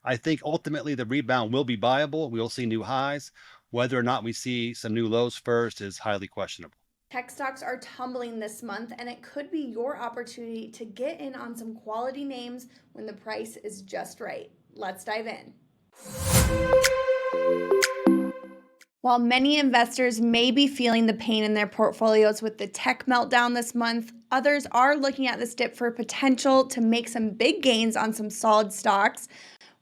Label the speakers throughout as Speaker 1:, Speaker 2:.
Speaker 1: I think ultimately the rebound will be viable. We'll see new highs. Whether or not we see some new lows first is highly questionable.
Speaker 2: Tech stocks are tumbling this month, and it could be your opportunity to get in on some quality names when the price is just right. Let's dive in. While many investors may be feeling the pain in their portfolios with the tech meltdown this month, others are looking at this dip for potential to make some big gains on some solid stocks.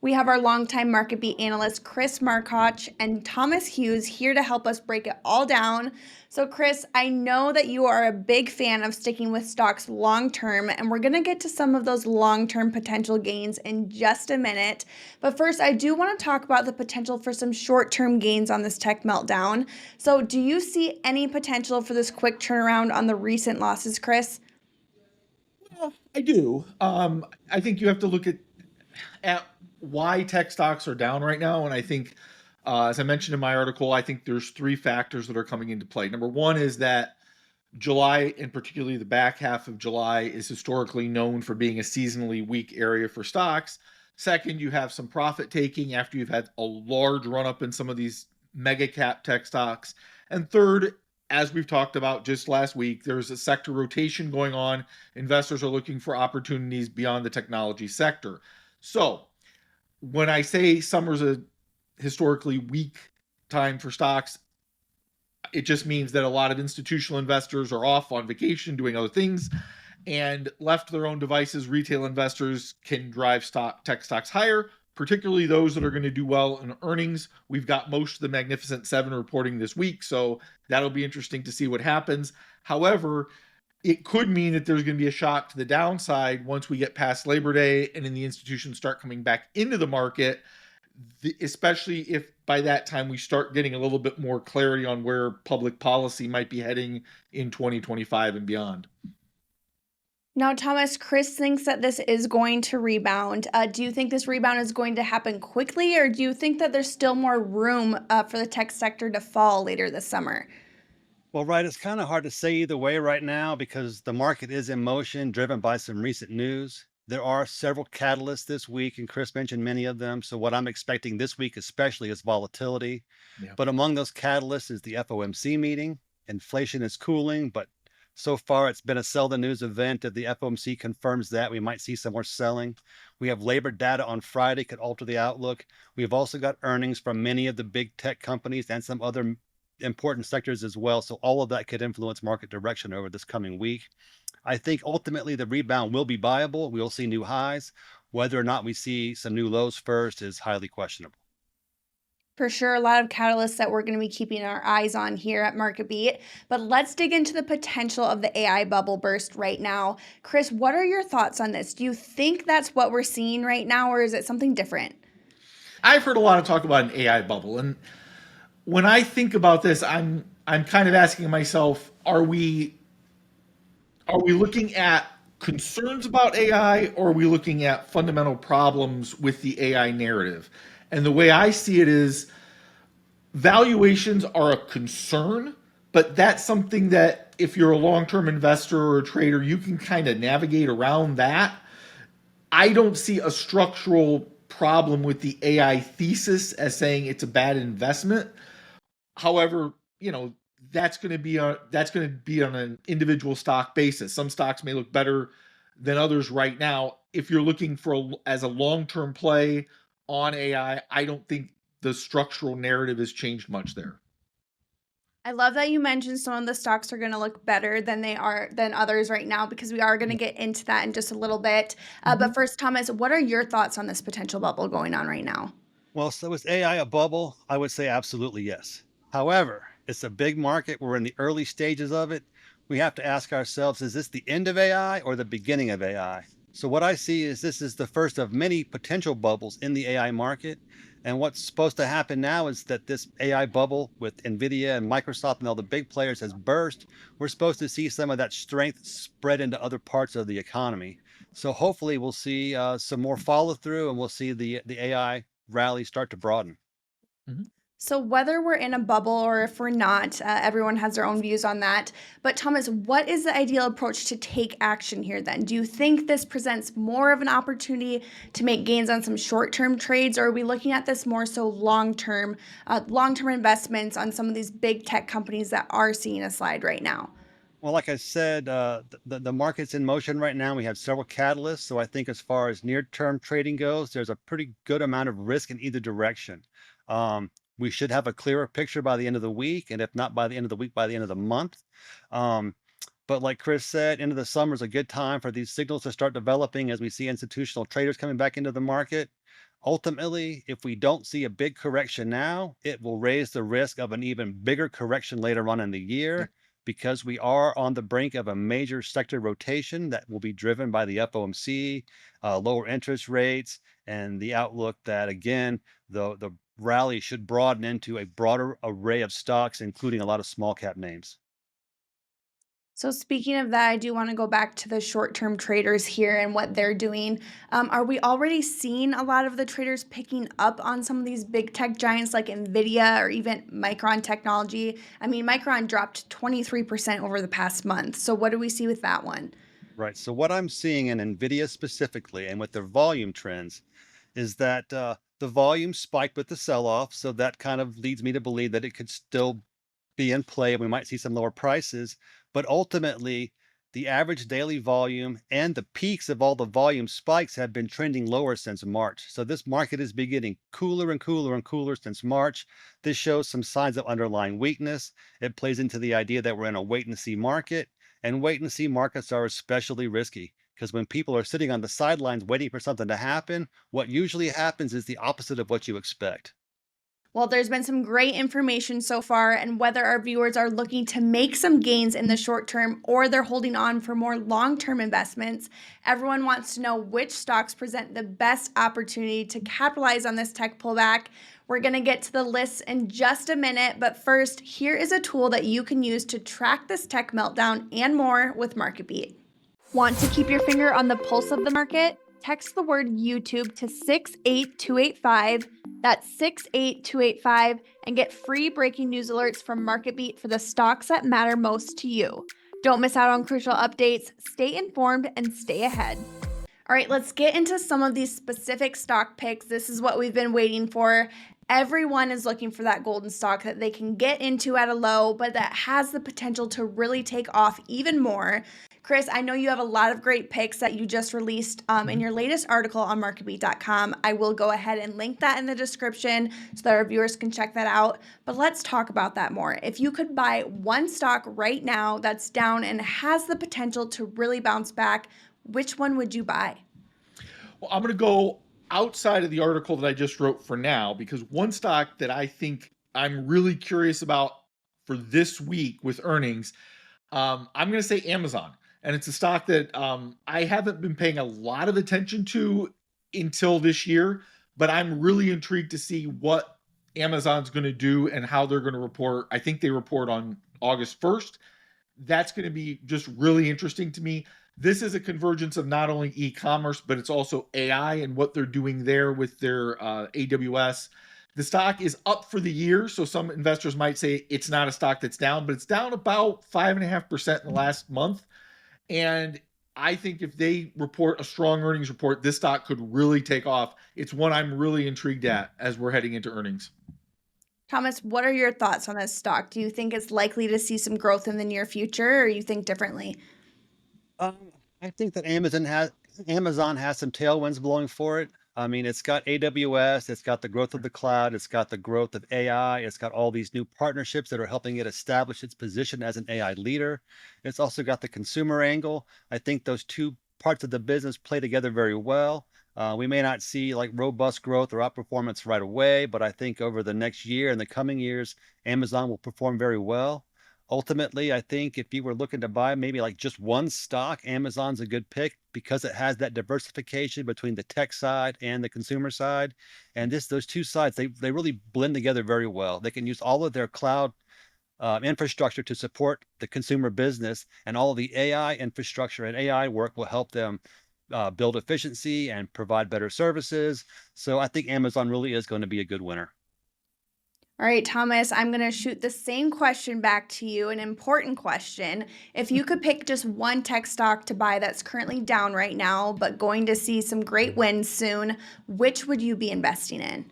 Speaker 2: We have our longtime market beat analyst, Chris Markoch, and Thomas Hughes here to help us break it all down. So, Chris, I know that you are a big fan of sticking with stocks long term, and we're going to get to some of those long term potential gains in just a minute. But first, I do want to talk about the potential for some short term gains on this tech meltdown. So, do you see any potential for this quick turnaround on the recent losses, Chris?
Speaker 3: Well, I do. I think you have to look at why tech stocks are down right now, and I think, as I mentioned in my article, I think there's three factors that are coming into play. Number one is that July, and particularly the back half of July, is historically known for being a seasonally weak area for stocks. Second, you have some profit taking after you've had a large run up in some of these mega cap tech stocks. And third, as we've talked about just last week, there's a sector rotation going on. Investors are looking for opportunities beyond the technology sector. So, when I say summer's a historically weak time for stocks, it just means that a lot of institutional investors are off on vacation doing other things, and left to their own devices, retail investors can drive tech stocks higher, particularly those that are going to do well in earnings. We've got most of the Magnificent Seven reporting this week, so that'll be interesting to see what happens. However, it could mean that there's going to be a shock to the downside once we get past Labor Day and then the institutions start coming back into the market, especially if by that time we start getting a little bit more clarity on where public policy might be heading in 2025 and beyond.
Speaker 2: Now, Thomas, Chris thinks that this is going to rebound. Do you think this rebound is going to happen quickly, or do you think that there's still more room for the tech sector to fall later this summer?
Speaker 1: Well, right, it's kind of hard to say either way right now because the market is in motion, driven by some recent news. There are several catalysts this week, and Chris mentioned many of them. So, what I'm expecting this week, especially, is volatility.
Speaker 3: Yeah.
Speaker 1: But among those catalysts is the FOMC meeting. Inflation is cooling, but so far it's been a sell the news event. If the FOMC confirms that, we might see some more selling. We have labor data on Friday, could alter the outlook. We've also got earnings from many of the big tech companies and some other important sectors as well. So all of that could influence market direction over this coming week. I think ultimately the rebound will be viable. We'll see new highs. Whether or not we see some new lows first is highly questionable.
Speaker 2: For sure, a lot of catalysts that we're going to be keeping our eyes on here at Market Beat. But let's dig into the potential of the AI bubble burst right now. Chris, what are your thoughts on this? Do you think that's what we're seeing right now, or is it something different?
Speaker 3: I've heard a lot of talk about an AI bubble, and when I think about this, I'm kind of asking myself, are we looking at concerns about AI, or are we looking at fundamental problems with the AI narrative? And the way I see it is valuations are a concern, but that's something that if you're a long-term investor or a trader, you can kind of navigate around that. I don't see a structural problem with the AI thesis as saying it's a bad investment. However, that's going to be on an individual stock basis. Some stocks may look better than others right now. If you're looking as a long-term play on AI, I don't think the structural narrative has changed much there.
Speaker 2: I love that you mentioned some of the stocks are going to look better than others right now because we are going to get into that in just a little bit. But
Speaker 3: Mhm.
Speaker 2: first, Thomas, what are your thoughts on this potential bubble going on right now?
Speaker 1: Well, so is AI a bubble? I would say absolutely yes. However, it's a big market. We're in the early stages of it. We have to ask ourselves, is this the end of AI or the beginning of AI? So what I see is this is the first of many potential bubbles in the AI market. And what's supposed to happen now is that this AI bubble with NVIDIA and Microsoft and all the big players has burst. We're supposed to see some of that strength spread into other parts of the economy. So hopefully we'll see some more follow through and we'll see the AI rally start to broaden.
Speaker 3: Mhm.
Speaker 2: So, whether we're in a bubble or if we're not, everyone has their own views on that. But, Thomas, what is the ideal approach to take action here then? Do you think this presents more of an opportunity to make gains on some short term trades, or are we looking at this more so long term investments on some of these big tech companies that are seeing a slide right now?
Speaker 1: Well, like I said, the market's in motion right now. We have several catalysts. So I think as far as near-term trading goes, there's a pretty good amount of risk in either direction. We should have a clearer picture by the end of the week, and if not by the end of the week, by the end of the month. Um, but like Chris said, end of the summer is a good time for these signals to start developing as we see institutional traders coming back into the market. Ultimately, if we don't see a big correction now, it will raise the risk of an even bigger correction later on in the year because we are on the brink of a major sector rotation that will be driven by the FOMC, lower interest rates, and the outlook that, again, the rally should broaden into a broader array of stocks, including a lot of small cap names.
Speaker 2: So, speaking of that, I do want to go back to the short term traders here and what they're doing. Are we already seeing a lot of the traders picking up on some of these big tech giants like Nvidia or even Micron Technology? I mean, Micron dropped 23% over the past month. So, what do we see with that one?
Speaker 1: Right. So what I'm seeing in NVIDIA specifically and with their volume trends is that the volume spiked with the sell-off. So that kind of leads me to believe that it could still be in play and we might see some lower prices. But ultimately, the average daily volume and the peaks of all the volume spikes have been trending lower since March. So this market is beginning cooler and cooler and cooler since March. This shows some signs of underlying weakness. It plays into the idea that we're in a wait and see market, and wait and see markets are especially risky because when people are sitting on the sidelines waiting for something to happen, what usually happens is the opposite of what you expect.
Speaker 2: Well, there's been some great information so far, and whether our viewers are looking to make some gains in the short term or they're holding on for more long term investments, everyone wants to know which stocks present the best opportunity to capitalize on this tech pullback. We're going to get to the lists in just a minute, but first, here is a tool that you can use to track this tech meltdown and more with MarketBeat. Want to keep your finger on the pulse of the market? Text the word YouTube to 68285. That's 68285 and get free breaking news alerts from MarketBeat for the stocks that matter most to you. Don't miss out on crucial updates. Stay informed and stay ahead. All right, let's get into some of these specific stock picks. This is what we've been waiting for. Everyone is looking for that golden stock that they can get into at a low, but that has the potential to really take off even more. Chris, I know you have a lot of great picks that you just released in your latest article on marketbeat.com. I will go ahead and link that in the description so that our viewers can check that out. But let's talk about that more. If you could buy one stock right now that's down and has the potential to really bounce back, which one would you buy?
Speaker 3: Well, I'm going to go outside of the article that I just wrote for now because one stock that I think I'm really curious about for this week with earnings, I'm going to say Amazon. And it's a stock that I haven't been paying a lot of attention to until this year, but I'm really intrigued to see what Amazon's going to do and how they're going to report. I think they report on August 1st. That's going to be just really interesting to me. This is a convergence of not only e-commerce, but it's also AI and what they're doing there with their AWS. The stock is up for the year, so some investors might say it's not a stock that's down, but it's down about 5.5% in the last month. And I think if they report a strong earnings report, this stock could really take off. It's one I'm really intrigued at as we're heading into earnings.
Speaker 2: Thomas, what are your thoughts on this stock? Do you think it's likely to see some growth in the near future, or you think differently?
Speaker 1: I think that Amazon has some tailwinds blowing for it. I mean, it's got AWS, it's got the growth of the cloud, it's got the growth of AI, it's got all these new partnerships that are helping it establish its position as an AI leader. It's also got the consumer angle. I think those two parts of the business play together very well. We may not see like robust growth or outperformance right away, but I think over the next year and the coming years, Amazon will perform very well. Ultimately, I think if you were looking to buy maybe like just one stock, Amazon's a good pick because it has that diversification between the tech side and the consumer side. And those two sides, they really blend together very well. They can use all of their cloud infrastructure to support the consumer business, and all of the AI infrastructure and AI work will help them build efficiency and provide better services. So I think Amazon really is going to be a good winner.
Speaker 2: All right, Thomas, I'm going to shoot the same question back to you, an important question. If you could pick just one tech stock to buy that's currently down right now, but going to see some great wins soon, which would you be investing in?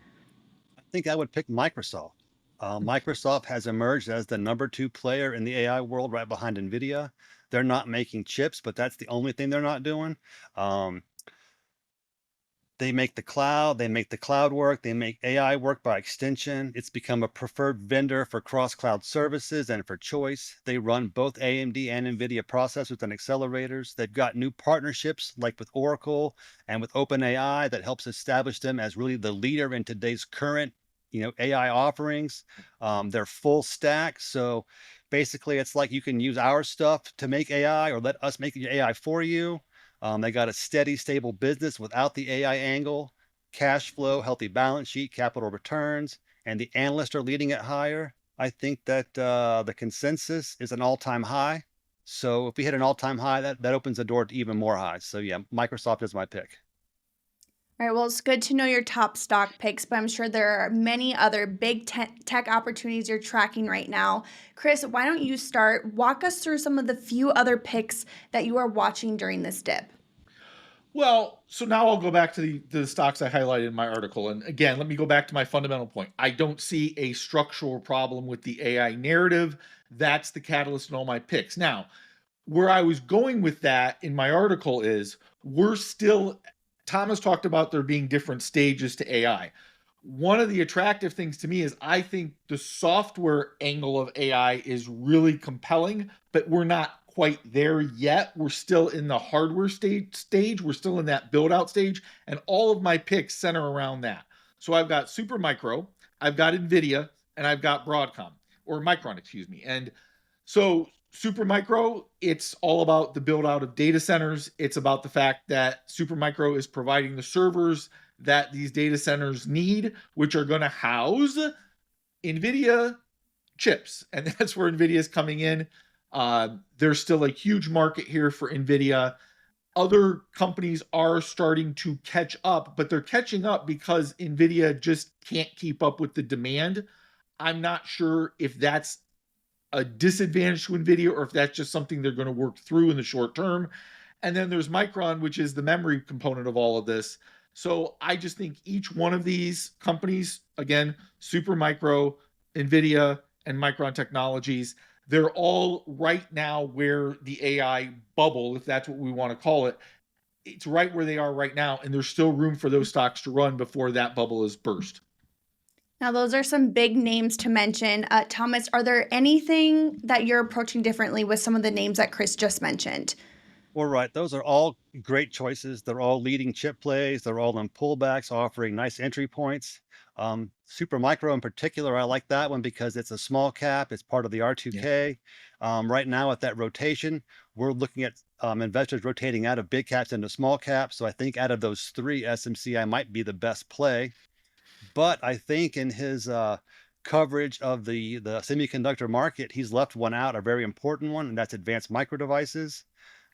Speaker 1: I think I would pick Microsoft. Microsoft has emerged as the #2 player in the AI world, right behind NVIDIA. They're not making chips, but that's the only thing they're not doing. Um, They make the cloud, they make the cloud work, they make AI work by extension. It's become a preferred vendor for cross-cloud services and for choice. They run both AMD and NVIDIA processors and accelerators. They've got new partnerships like with Oracle and with OpenAI that helps establish them as really the leader in today's current, AI offerings. They're full stack. So basically it's like you can use our stuff to make AI or let us make the AI for you. They got a steady, stable business without the AI angle, cash flow, healthy balance sheet, capital returns, and the analysts are leading it higher. I think that the consensus is an all-time high. So if we hit an all-time high, that opens the door to even more highs. So yeah, Microsoft is my pick.
Speaker 2: All right, well, it's good to know your top stock picks, but I'm sure there are many other big tech opportunities you're tracking right now. Chris, why don't you start? Walk us through some of the few other picks that you are watching during this dip.
Speaker 3: Well, so now I'll go back to the stocks I highlighted in my article. And again, let me go back to my fundamental point. I don't see a structural problem with the AI narrative. That's the catalyst in all my picks. Now, where I was going with that in my article is we're still, Thomas talked about there being different stages to AI. One of the attractive things to me is I think the software angle of AI is really compelling, but we're not quite there yet. We're still in the hardware stage. We're still in that build out stage. And all of my picks center around that. So I've got Supermicro, I've got NVIDIA, and I've got Broadcom, or Micron, excuse me. And so Supermicro, it's all about the build out of data centers. It's about the fact that Supermicro is providing the servers that these data centers need, which are going to house NVIDIA chips. And that's where NVIDIA is coming in. There's still a huge market here for NVIDIA. Other companies are starting to catch up, but they're catching up because NVIDIA just can't keep up with the demand. I'm not sure if that's a disadvantage to NVIDIA or if that's just something they're going to work through in the short term. And then there's Micron, which is the memory component of all of this. So I just think each one of these companies, again, Supermicro, NVIDIA, and Micron Technologies, they're all right now where the AI bubble, if that's what we want to call it, it's right where they are right now. And there's still room for those stocks to run before that bubble is burst.
Speaker 2: Now, those are some big names to mention. Thomas, are there anything that you're approaching differently with some of the names that Chris just mentioned?
Speaker 1: Well, right. Those are all great choices. They're all leading chip plays. They're all in pullbacks, offering nice entry points. Supermicro in particular, I like that one because it's a small cap. It's part of the
Speaker 3: Yeah.
Speaker 1: R2K. Right now at that rotation, we're looking at investors rotating out of big caps into small caps. So I think out of those three, SMCI might be the best play. But I think in his coverage of the semiconductor market, he's left one out, a very important one, and that's advanced micro devices.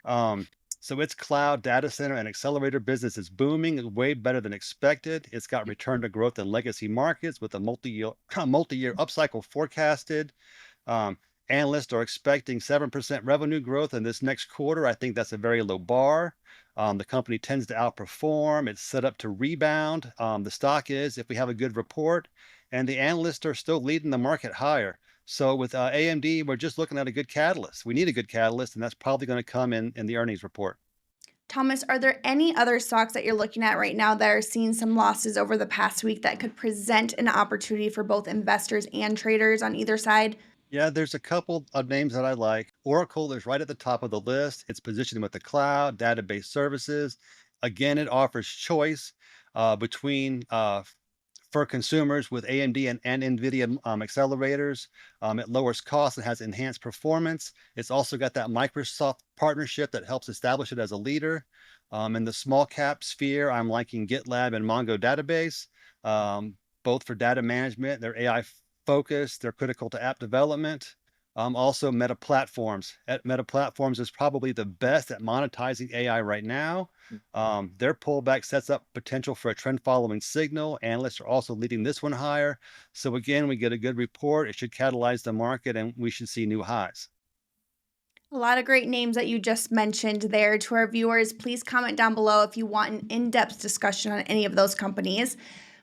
Speaker 1: Um, so its cloud data center and accelerator business is booming, way better than expected. It's got return to growth in legacy markets with a multi-year upcycle forecasted. Um, Analysts are expecting 7% revenue growth in this next quarter. I think that's a very low bar. The company tends to outperform. It's set up to rebound. The stock is, if we have a good report, and the analysts are still leading the market higher. So with AMD, we're just looking at a good catalyst. We need a good catalyst, and that's probably going to come in the earnings report.
Speaker 2: Thomas, are there any other stocks that you're looking at right now that are seeing some losses over the past week that could present an opportunity for both investors and traders on either side?
Speaker 1: Yeah, there's a couple of names that I like. Oracle is right at the top of the list. It's positioned with the cloud, database services. Again, it offers choice between for consumers with AMD and NVIDIA accelerators. It lowers costs and has enhanced performance. It's also got that Microsoft partnership that helps establish it as a leader. In the small cap sphere, I'm liking GitLab and Mongo database, both for data management. They're AI focused, they're critical to app development. Also, Meta Platforms. Meta Platforms is probably the best at monetizing AI right now. Their pullback sets up potential for a trend following signal. Analysts are also leading this one higher. So again, we get a good report. It should catalyze the market and we should see new highs.
Speaker 2: A lot of great names that you just mentioned there. To our viewers, please comment down below if you want an in-depth discussion on any of those companies.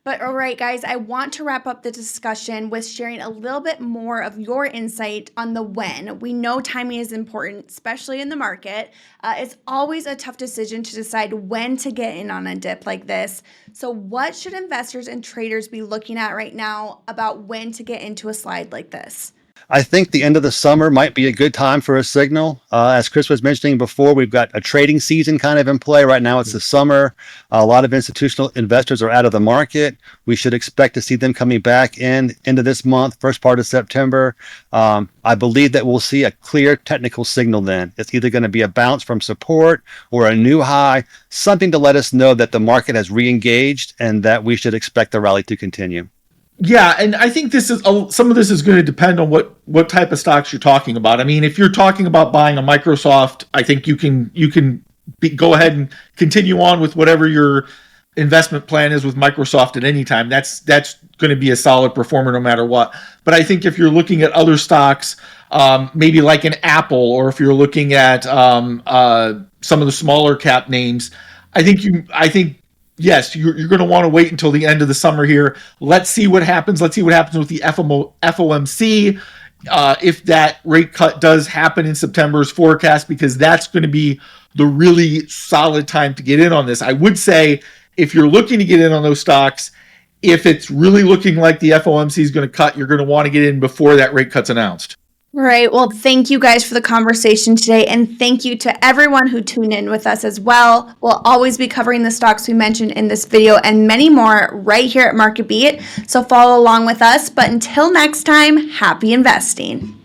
Speaker 2: But all right, guys, I want to wrap up the discussion with sharing a little bit more of your insight on the when. We know timing is important, especially in the market. It's always a tough decision to decide when to get in on a dip like this. So what should investors and traders be looking at right now about when to get into a slide like this?
Speaker 1: I think the end of the summer might be a good time for a signal. As Chris was mentioning before, we've got a trading season kind of in play. Right now it's the summer. A lot of institutional investors are out of the market. We should expect to see them coming back into this month, first part of September. I believe that we'll see a clear technical signal then. It's either going to be a bounce from support or a new high, something to let us know that the market has re-engaged and that we should expect the rally to continue.
Speaker 3: Yeah, and I think this is some of this is going to depend on what type of stocks you're talking about. I mean, if you're talking about buying a Microsoft, I think you can go ahead and continue on with whatever your investment plan is with Microsoft at any time. That's going to be a solid performer no matter what. But I think if you're looking at other stocks, maybe like an Apple, or if you're looking at some of the smaller cap names, I think. Yes, you're going to want to wait until the end of the summer here. Let's see what happens. Let's see what happens with the FOMC. If that rate cut does happen in September's forecast, because that's going to be the really solid time to get in on this. I would say if you're looking to get in on those stocks, if it's really looking like the FOMC is going to cut, you're going to want to get in before that rate cut's announced.
Speaker 2: Right. Well, thank you guys for the conversation today. And thank you to everyone who tuned in with us as well. We'll always be covering the stocks we mentioned in this video and many more right here at Market Beat. So follow along with us. But until next time, happy investing.